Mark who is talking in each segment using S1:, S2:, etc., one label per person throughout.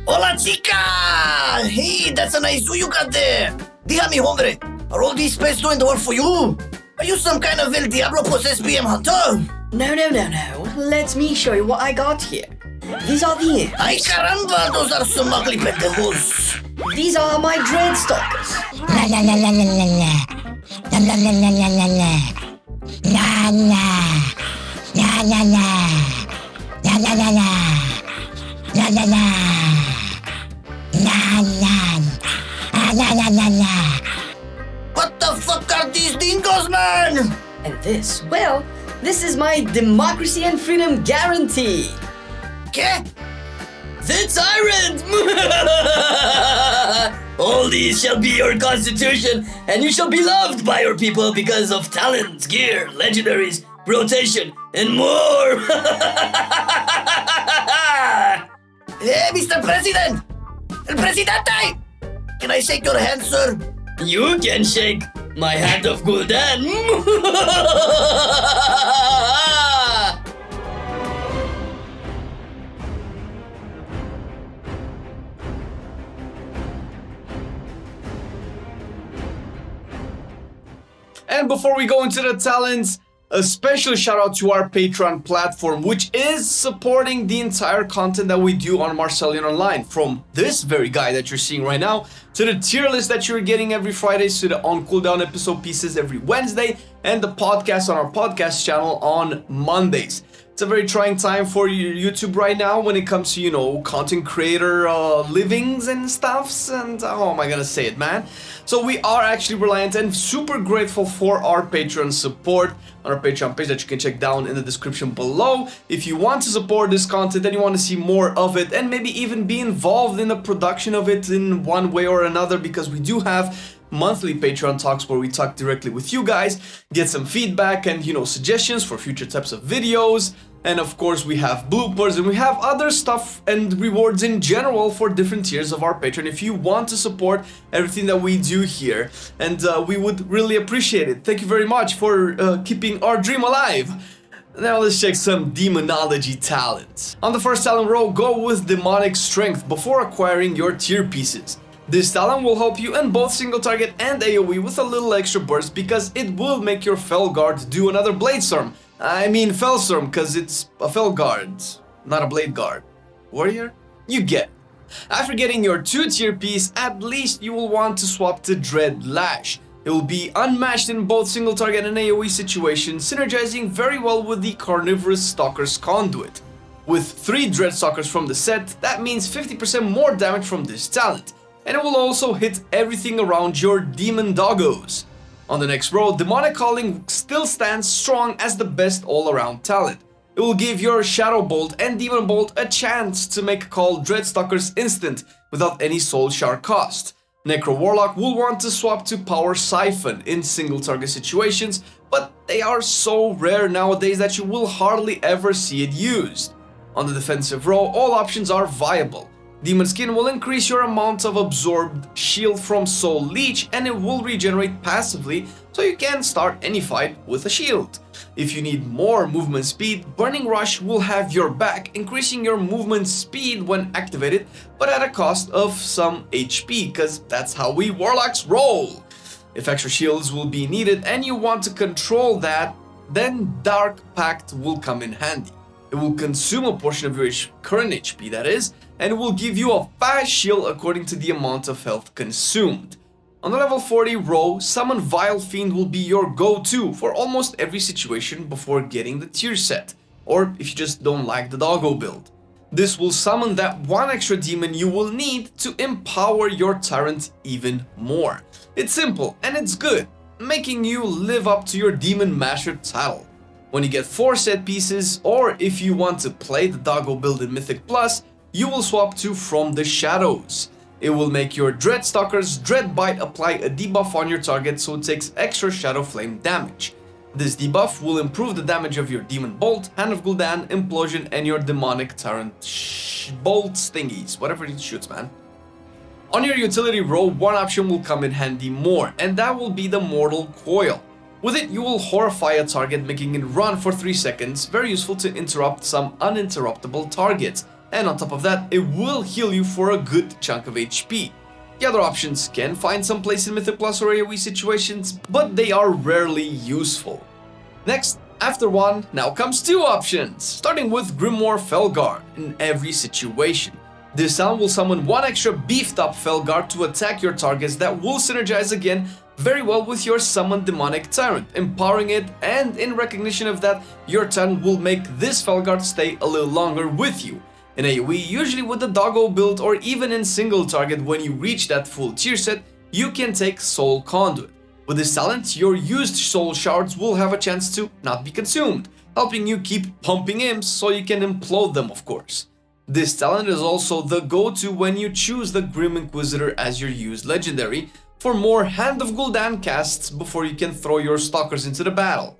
S1: Hola, chica! Hey, that's a nice view you got there. Dígame, hombre, are all these specs doing the work for you? Are you some kind of El Diablo possessed PM hunter?
S2: No. Let me show you what I got here. These are the...
S1: Ay, caramba, those are some ugly pendejos.
S2: These are my Dreadstalkers.
S3: La la la la la la la. La la la la la la la. La la. La la la. La la la la. La la la. La la. La la la la.
S1: What the fuck are these dingoes, man?
S2: And this, well, this is my democracy and freedom guarantee.
S1: ¿Qué?
S2: The tyrant! All these shall be your constitution, and you shall be loved by your people because of talents, gear, legendaries, rotation, and more!
S1: Hey, Mr. President! El Presidente! Can I shake your hand, sir?
S2: You can shake my hand of Cooldown!
S4: And before we go into the talents, a special shout out to our Patreon platform, which is supporting the entire content that we do on Marcelian&Online. From this very guide that you're seeing right now, to the tier list that you're getting every Friday, to the on cooldown episode pieces every Wednesday, and the podcast on our podcast channel on Mondays. It's a very trying time for YouTube right now when it comes to, you know, content creator livings and stuffs, and how am I gonna say it, man? So we are actually reliant and super grateful for our Patreon support on our Patreon page that you can check down in the description below. If you want to support this content and you want to see more of it and maybe even be involved in the production of it in one way or another, because we do have monthly Patreon talks where we talk directly with you guys, get some feedback and, you know, suggestions for future types of videos. And of course we have bloopers and we have other stuff and rewards in general for different tiers of our Patreon if you want to support everything that we do here. And we would really appreciate it. Thank you very much for keeping our dream alive. Now let's check some demonology talents. On the first talent row, go with demonic strength before acquiring your tier pieces. This talent will help you in both single target and AoE with a little extra burst because it will make your Fel Guard do another Blade Storm. I mean Fellstorm, because it's a Fel Guard, not a Blade Guard. Warrior? You get it. After getting your 2-tier piece, at least you will want to swap to Dread Lash. It will be unmatched in both single target and AoE situations, synergizing very well with the Carnivorous Stalker's Conduit. With 3 Dread Stalkers from the set, that means 50% more damage from this talent, and it will also hit everything around your demon doggos. On the next row, Demonic Calling still stands strong as the best all-around talent. It will give your Shadow Bolt and Demon Bolt a chance to make call Dreadstalkers instant without any Soul Shard cost. Necro Warlock will want to swap to Power Siphon in single target situations, but they are so rare nowadays that you will hardly ever see it used. On the defensive row, all options are viable. Demon Skin will increase your amount of absorbed shield from Soul Leech and it will regenerate passively, so you can start any fight with a shield. If you need more movement speed, Burning Rush will have your back, increasing your movement speed when activated, but at a cost of some HP, cause that's how we Warlocks roll. If extra shields will be needed and you want to control that, then Dark Pact will come in handy. It will consume a portion of your current HP, that is, and it will give you a fast shield according to the amount of health consumed. On the level 40 row, Summon Vile Fiend will be your go-to for almost every situation before getting the tier set, or if you just don't like the doggo build. This will summon that one extra demon you will need to empower your tyrant even more. It's simple and it's good, making you live up to your Demon Master title. When you get 4 set pieces, or if you want to play the doggo build in Mythic Plus, you will swap to From the Shadows. It will make your Dreadstalker's Dread Bite apply a debuff on your target so it takes extra Shadow Flame damage. This debuff will improve the damage of your Demon Bolt, Hand of Gul'dan, Implosion and your Demonic Tyrant Bolt Stingies, whatever it shoots, man. On your utility row, one option will come in handy more, and that will be the Mortal Coil. With it, you will horrify a target, making it run for 3 seconds, very useful to interrupt some uninterruptible targets. and on top of that, it will heal you for a good chunk of HP. The other options can find some place in Mythic Plus or AoE situations, but they are rarely useful. Next, after 1, now comes 2 options, starting with Grimoire Felguard in every situation. This talent will summon 1 extra beefed up Felguard to attack your targets that will synergize again very well with your summoned demonic tyrant, empowering it, and in recognition of that, your talent will make this Felguard stay a little longer with you. In AoE, usually with the doggo build or even in single target when you reach that full tier set, you can take Soul Conduit. With this talent, your used soul shards will have a chance to not be consumed, helping you keep pumping imps so you can implode them, of course. This talent is also the go-to when you choose the Grim Inquisitor as your used legendary for more Hand of Gul'dan casts before you can throw your stalkers into the battle.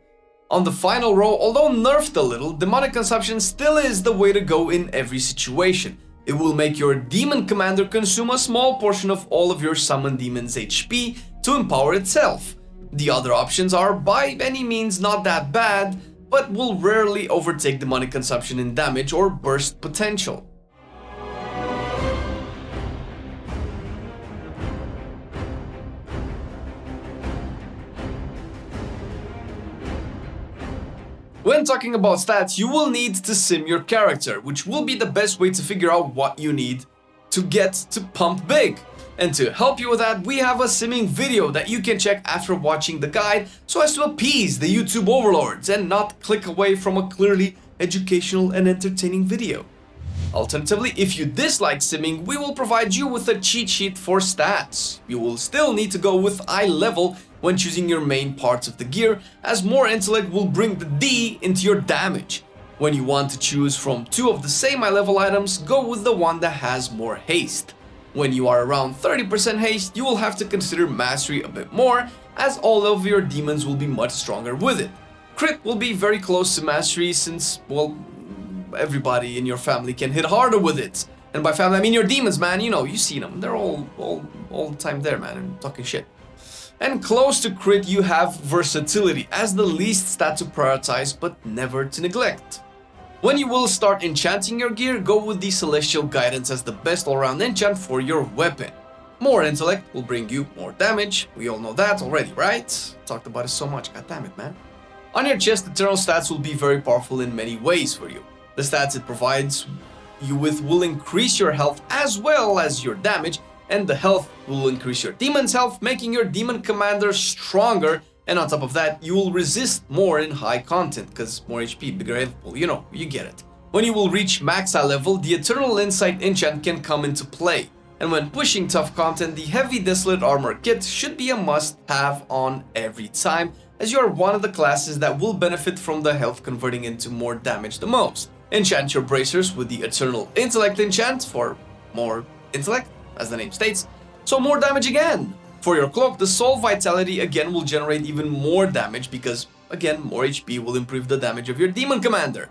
S4: On the final row, although nerfed a little, demonic consumption still is the way to go in every situation. It will make your demon commander consume a small portion of all of your summoned demon's HP to empower itself. The other options are by any means not that bad, but will rarely overtake demonic consumption in damage or burst potential. When talking about stats, you will need to sim your character, which will be the best way to figure out what you need to get to pump big. And to help you with that, we have a simming video that you can check after watching the guide so as to appease the YouTube overlords and not click away from a clearly educational and entertaining video. Alternatively, if you dislike simming, we will provide you with a cheat sheet for stats. You will still need to go with eye level when choosing your main parts of the gear, as more intellect will bring the D into your damage. When you want to choose from 2 of the same eye level items, go with the one that has more haste. When you are around 30% haste, you will have to consider mastery a bit more, as all of your demons will be much stronger with it. Crit will be very close to mastery since, well, everybody in your family can hit harder with it. And by family, I mean your demons, man. You know, you've seen them. They're all the time there, man, and talking shit. And close to crit, you have versatility as the least stat to prioritize, but never to neglect. When you will start enchanting your gear, go with the Celestial Guidance as the best all-round enchant for your weapon. More intellect will bring you more damage. We all know that already, right? Talked about it so much, god damn it, man. On your chest, Eternal stats will be very powerful in many ways for you. The stats it provides you with will increase your health as well as your damage, and the health will increase your demon's health, making your demon commander stronger, and on top of that, you will resist more in high content, because more HP, bigger health pool, you know, you get it. When you will reach max eye level, the Eternal Insight enchant can come into play, and when pushing tough content, the Heavy Desolate Armor kit should be a must-have on every time, as you are one of the classes that will benefit from the health converting into more damage the most. Enchant your bracers with the Eternal Intellect enchant for more intellect, as the name states, so more damage again. For your cloak, the Soul Vitality again will generate even more damage because, again, more HP will improve the damage of your demon commander.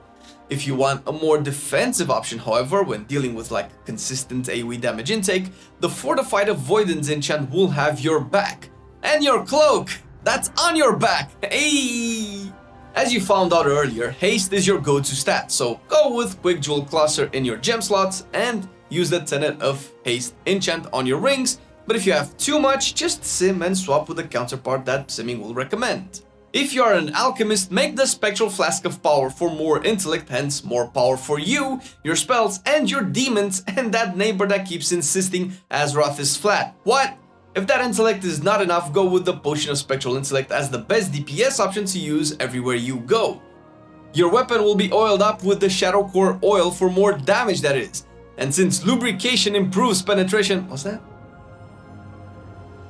S4: If you want a more defensive option, however, when dealing with like consistent AoE damage intake, the Fortified Avoidance enchant will have your back. And your cloak, that's on your back, hey! As you found out earlier, haste is your go-to stat, so go with Quick Jewel Cluster in your gem slots and use the Tenet of Haste enchant on your rings, but if you have too much, just sim and swap with the counterpart that simming will recommend. If you are an alchemist, make the Spectral Flask of Power for more intellect, hence more power for you, your spells, and your demons, and that neighbor that keeps insisting Azeroth is flat. What? If that intellect is not enough, go with the Potion of Spectral Intellect as the best DPS option to use everywhere you go. Your weapon will be oiled up with the Shadow Core oil for more damage, that is. And since lubrication improves penetration... What's that?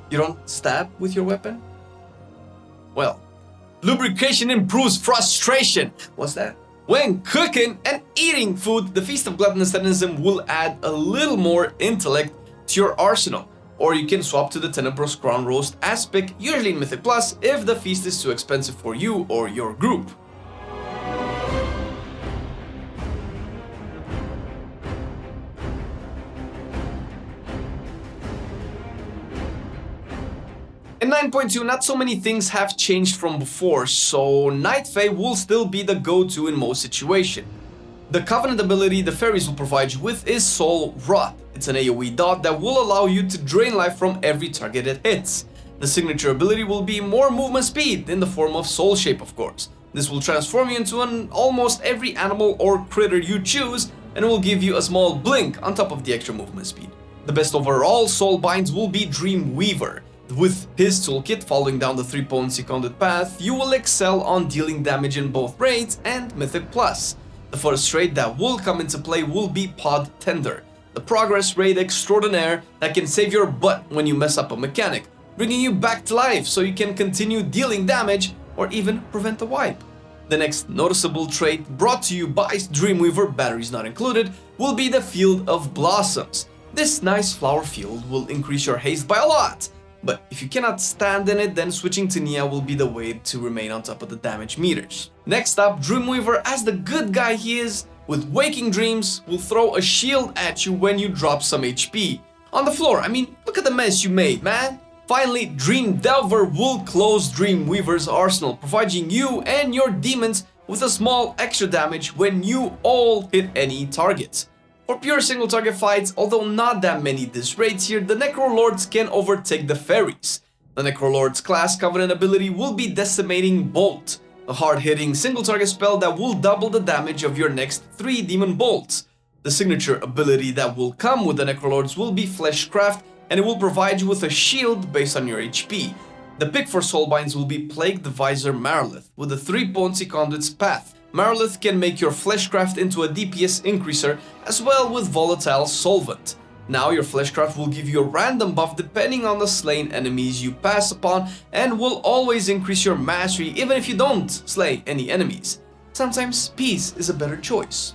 S4: You don't stab with your weapon? Well, lubrication improves frustration. What's that? When cooking and eating food, the Feast of Gluttonous Hedonism will add a little more intellect to your arsenal. Or you can swap to the Tenebros Crown Roast as pick, usually in Mythic Plus, if the feast is too expensive for you or your group. In 9.2, not so many things have changed from before, so Night Fae will still be the go-to in most situations. The Covenant ability the fairies will provide you with is Soul Rot. It's an AoE dot that will allow you to drain life from every target it hits. The signature ability will be more movement speed in the form of Soul Shape, of course. This will transform you into almost every animal or critter you choose, and will give you a small blink on top of the extra movement speed. The best overall soulbinds will be Dreamweaver. With his toolkit following down the 3 potency conduit path, you will excel on dealing damage in both raids and Mythic Plus. The first raid that will come into play will be Pod Tender, the progress raid extraordinaire that can save your butt when you mess up a mechanic, bringing you back to life so you can continue dealing damage or even prevent a wipe. The next noticeable trait, brought to you by Dreamweaver, batteries not included, will be the Field of Blossoms. This nice flower field will increase your haste by a lot, but if you cannot stand in it, then switching to Nia will be the way to remain on top of the damage meters. Next up, Dreamweaver, as the good guy he is, with Waking Dreams, will throw a shield at you when you drop some HP. On the floor, I mean, look at the mess you made, man! Finally, Dream Delver will close Dreamweaver's arsenal, providing you and your demons with a small extra damage when you all hit any targets. For pure single target fights, although not that many this raid here, the Necrolords can overtake the fairies. The Necrolord's class Covenant ability will be Decimating Bolt, a hard-hitting single target spell that will double the damage of your next 3 demon bolts. The signature ability that will come with the Necrolords will be Fleshcraft, and it will provide you with a shield based on your HP. The pick for soulbinds will be Plague Divisor Marilith with a 3 potency conduits path. Marilith can make your Fleshcraft into a DPS increaser as well with Volatile Solvent. Now your Fleshcraft will give you a random buff depending on the slain enemies you pass upon, and will always increase your mastery even if you don't slay any enemies. Sometimes peace is a better choice.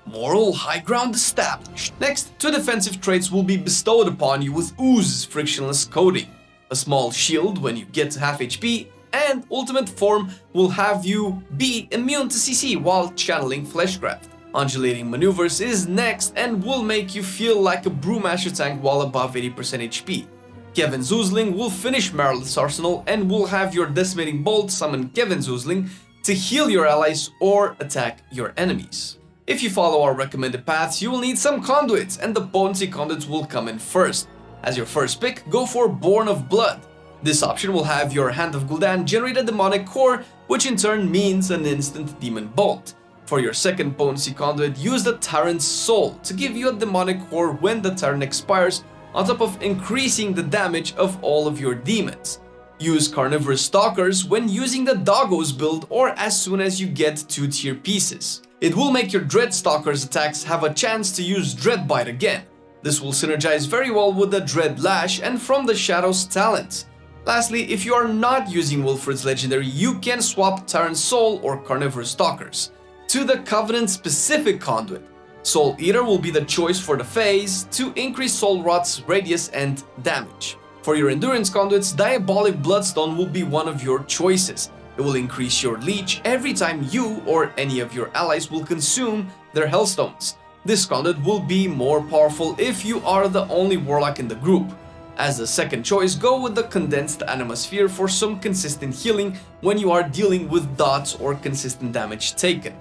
S4: Moral high ground established. Next, 2 defensive traits will be bestowed upon you with Ooze's Frictionless Coating, a small shield when you get to half HP, and Ultimate Form will have you be immune to CC while channeling Fleshcraft. Undulating Maneuvers is next and will make you feel like a Brewmaster tank while above 80% HP. Kevin Zoozling will finish Marilith's arsenal and will have your Decimating Bolt summon Kevin Zoozling to heal your allies or attack your enemies. If you follow our recommended paths, you will need some conduits, and the potency conduits will come in first. As your first pick, go for Born of Blood. This option will have your Hand of Gul'dan generate a demonic core, which in turn means an instant demon bolt. For your second potency conduit, use the Tyrant's Soul to give you a demonic core when the turn expires, on top of increasing the damage of all of your demons. Use Carnivorous Stalkers when using the Doggos build or as soon as you get 2 tier pieces. It will make your Dread Stalkers attacks have a chance to use Dread Bite again. This will synergize very well with the Dread Lash and from the Shadows talent. Lastly, if you are not using Wilfred's legendary, you can swap Tyrant's Soul or Carnivorous Stalkers to the Covenant specific conduit. Soul Eater will be the choice for the phase to increase Soul Rot's radius and damage. For your endurance conduits, Diabolic Bloodstone will be one of your choices. It will increase your leech every time you or any of your allies will consume their Hellstones. This conduit will be more powerful if you are the only warlock in the group. As the second choice, go with the Condensed Animasphere for some consistent healing when you are dealing with dots or consistent damage taken.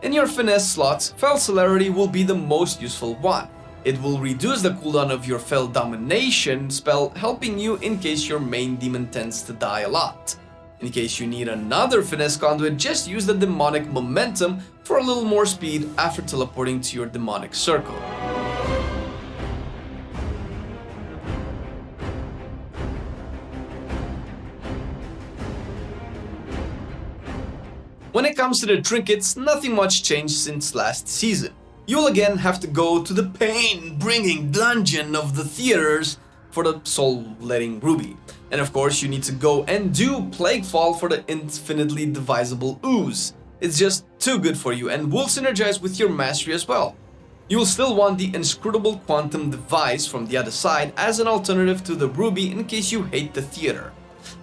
S4: In your finesse slots, Fell Celerity will be the most useful one. It will reduce the cooldown of your Fell Domination spell, helping you in case your main demon tends to die a lot. In case you need another finesse conduit, just use the Demonic Momentum for a little more speed after teleporting to your demonic circle. When it comes to the trinkets, nothing much changed since last season. You'll again have to go to the pain-bringing dungeon of the theaters for the soul-letting ruby. And of course, you need to go and do Plaguefall for the infinitely divisible ooze. It's just too good for you and will synergize with your mastery as well. You'll still want the Inscrutable Quantum Device from the other side as an alternative to the ruby in case you hate the theater.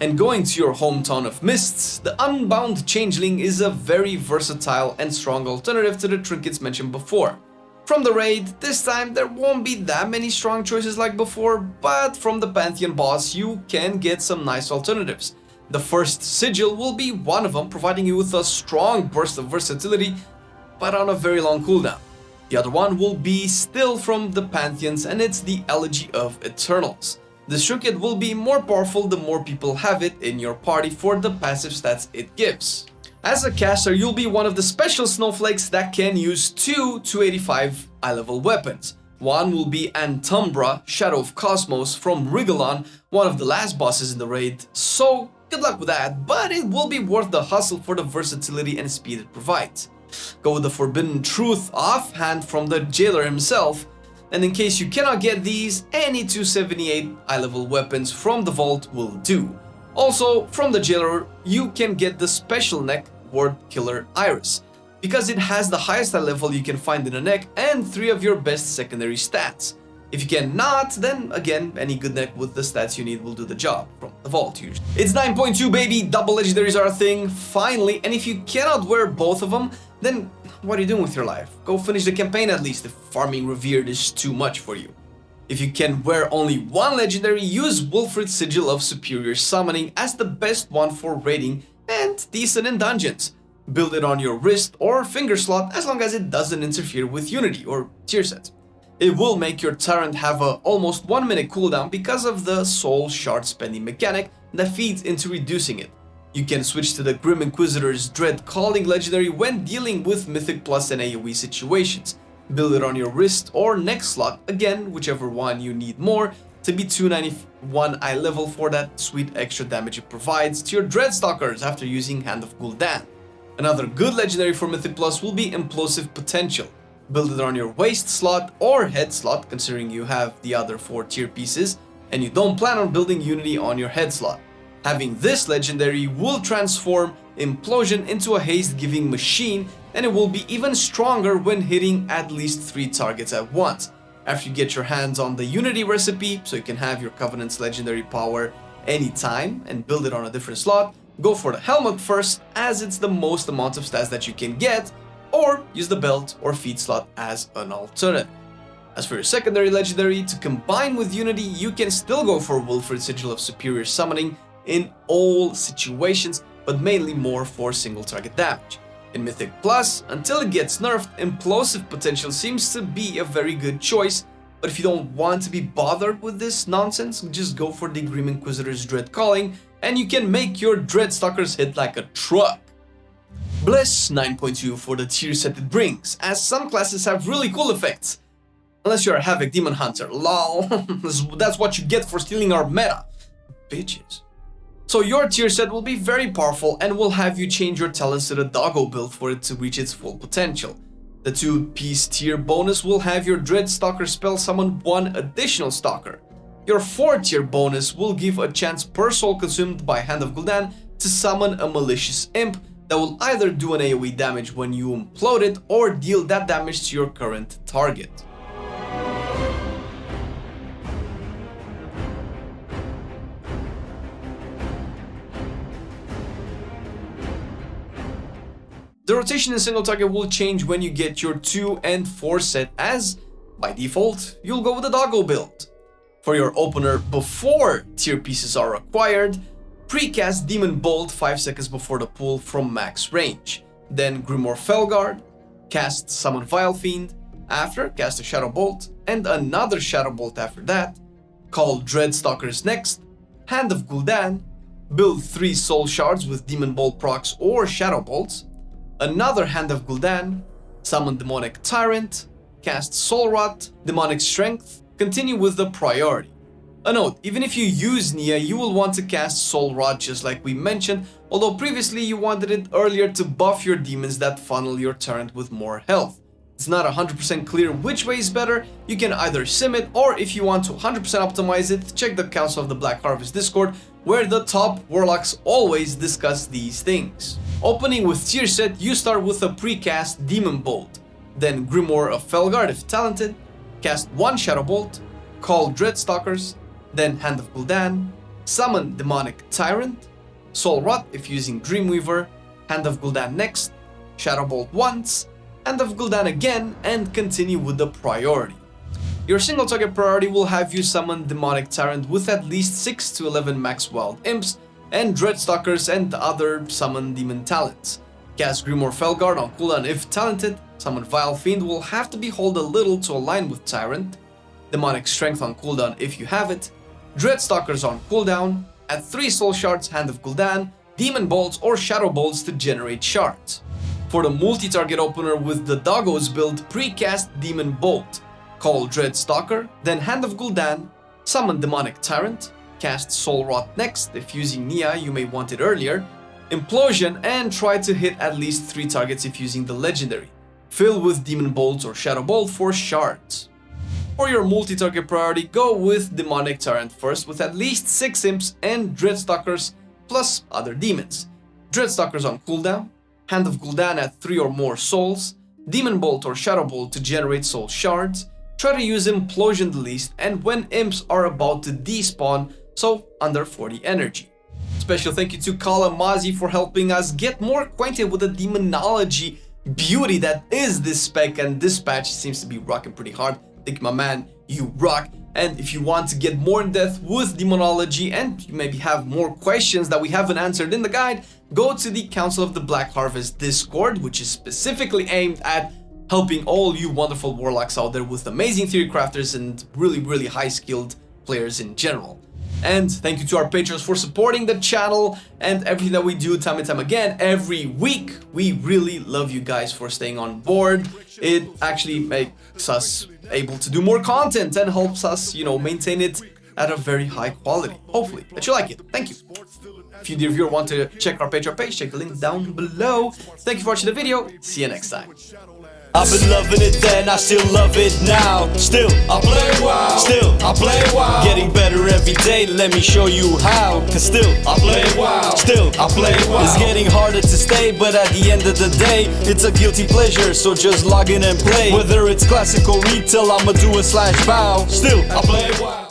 S4: And going to your hometown of Mists, the Unbound Changeling is a very versatile and strong alternative to the trinkets mentioned before. From the raid, this time there won't be that many strong choices like before, but from the Pantheon boss you can get some nice alternatives. The first Sigil will be one of them, providing you with a strong burst of versatility, but on a very long cooldown. The other one will be still from the Pantheons, and it's the Elegy of Eternals. This trinket will be more powerful the more people have it in your party for the passive stats it gives. As a caster, you'll be one of the special snowflakes that can use 2 285 eye level weapons. One will be Antumbra, Shadow of Cosmos from Rigalon, one of the last bosses in the raid, so good luck with that, but it will be worth the hustle for the versatility and speed it provides. Go with the Forbidden Truth offhand from the jailer himself, and in case you cannot get these, any 278 eye level weapons from the vault will do. Also, from the jailer, you can get the special neck Ward Killer Iris, because it has the highest eye level you can find in a neck and 3 of your best secondary stats. If you cannot, then again, any good neck with the stats you need will do the job from the vault usually. It's 9.2 baby, double legendaries are a thing, finally, and if you cannot wear both of them, then what are you doing with your life? Go finish the campaign at least if farming Revered is too much for you. If you can wear only one legendary, use Wilfred's Sigil of Superior Summoning as the best one for raiding and decent in dungeons. Build it on your wrist or finger slot as long as it doesn't interfere with Unity or tier sets. It will make your Tyrant have a almost 1 minute cooldown because of the soul shard spending mechanic that feeds into reducing it. You can switch to the Grim Inquisitor's Dread Calling legendary when dealing with Mythic Plus and AoE situations. Build it on your wrist or neck slot, again whichever one you need more, to be 291 eye level for that sweet extra damage it provides to your Dreadstalkers after using Hand of Gul'dan. Another good legendary for Mythic Plus will be Implosive Potential. Build it on your waist slot or head slot, considering you have the other 4 tier pieces and you don't plan on building Unity on your head slot. Having this legendary will transform Implosion into a haste-giving machine, and it will be even stronger when hitting at least 3 targets at once. After you get your hands on the Unity recipe, so you can have your Covenant's legendary power anytime and build it on a different slot, go for the helmet first, as it's the most amount of stats that you can get, or use the belt or feet slot as an alternative. As for your secondary legendary, to combine with Unity, you can still go for Wilfred's Sigil of Superior Summoning in all situations, but mainly more for single target damage. In Mythic Plus, until it gets nerfed, Implosive Potential seems to be a very good choice, but if you don't want to be bothered with this nonsense, just go for the Grim Inquisitor's Dread Calling, and you can make your Dreadstalkers hit like a truck. Bliss 9.2 for the tier set it brings, as some classes have really cool effects. Unless you're a Havoc Demon Hunter, lol, that's what you get for stealing our meta. Bitches. So your tier set will be very powerful and will have you change your talents to the doggo build for it to reach its full potential. The 2-piece tier bonus will have your Dreadstalker spell summon 1 additional stalker. Your 4-tier bonus will give a chance per soul consumed by Hand of Gul'dan to summon a malicious imp that will either do an AoE damage when you implode it or deal that damage to your current target. The rotation in single target will change when you get your 2 and 4 set, as by default you'll go with the doggo build. For your opener before tier pieces are acquired, precast Demon Bolt 5 seconds before the pull from max range. Then Grimoire Felguard, cast Summon Vile Fiend, after cast a Shadow Bolt, and another Shadow Bolt after that. Call Dreadstalkers next, Hand of Gul'dan, build 3 Soul Shards with Demon Bolt procs or Shadow Bolts, another Hand of Gul'dan, summon Demonic Tyrant, cast Soul Rot, Demonic Strength, continue with the priority. A note, even if you use Nia, you will want to cast Soul Rot just like we mentioned, although previously you wanted it earlier to buff your demons that funnel your turret with more health. It's not 100% clear which way is better. You can either sim it, or if you want to 100% optimize it, check the Council of the Black Harvest Discord, where the top warlocks always discuss these things. Opening with tier set, you start with a precast Demon Bolt, then Grimoire of Felguard if talented, cast 1 Shadow Bolt, call Dreadstalkers, then Hand of Gul'dan, summon Demonic Tyrant, Soul Rot if using Dreamweaver, Hand of Gul'dan next, Shadow Bolt once, Hand of Gul'dan again, and continue with the priority. Your single target priority will have you summon Demonic Tyrant with at least 6 to 11 max wild imps, and Dreadstalkers and other summon demon talents. Cast Grimoire Felguard on cooldown if talented. Summon Vile Fiend will have to be hold a little to align with Tyrant. Demonic Strength on cooldown if you have it. Dreadstalkers on cooldown. Add 3 Soul Shards, Hand of Gul'dan, Demon Bolts or Shadow Bolts to generate shards. For the multi-target opener with the Doggos build, pre-cast Demon Bolt. Call Dreadstalker, then Hand of Gul'dan, summon Demonic Tyrant, cast Soul Rot next, if using Nia you may want it earlier, Implosion, and try to hit at least 3 targets if using the legendary. Fill with Demon Bolts or Shadow Bolt for shards. For your multi-target priority, go with Demonic Tyrant first with at least 6 Imps and Dreadstalkers plus other demons. Dreadstalkers on cooldown, Hand of Gul'dan at 3 or more souls, Demon Bolt or Shadow Bolt to generate soul shards, try to use Implosion the least and when Imps are about to despawn, so under 40 energy. Special thank you to Kala Mazi for helping us get more acquainted with the demonology beauty that is this spec, and this patch seems to be rocking pretty hard. I think, my man, you rock. And if you want to get more in depth with demonology and you maybe have more questions that we haven't answered in the guide, go to the Council of the Black Harvest Discord, which is specifically aimed at helping all you wonderful warlocks out there with amazing theory crafters and really high skilled players in general. And thank you to our patrons for supporting the channel and everything that we do time and time again every week. We really love you guys for staying on board. It actually makes us able to do more content and helps us, you know, maintain it at a very high quality. Hopefully that you like it. Thank you. If you dear viewer want to check our Patreon page, check the link down below. Thank you for watching the video. See you next time.
S5: I've been loving it then, I still love it now. Still, I play WoW. Still, I play WoW. Getting better every day, let me show you how. Cause still, I play WoW. Still, I play WoW. It's getting harder to stay, but at the end of the day, it's a guilty pleasure, so just log in and play. Whether it's classic or retail, I'ma do a /bow. Still, I play WoW.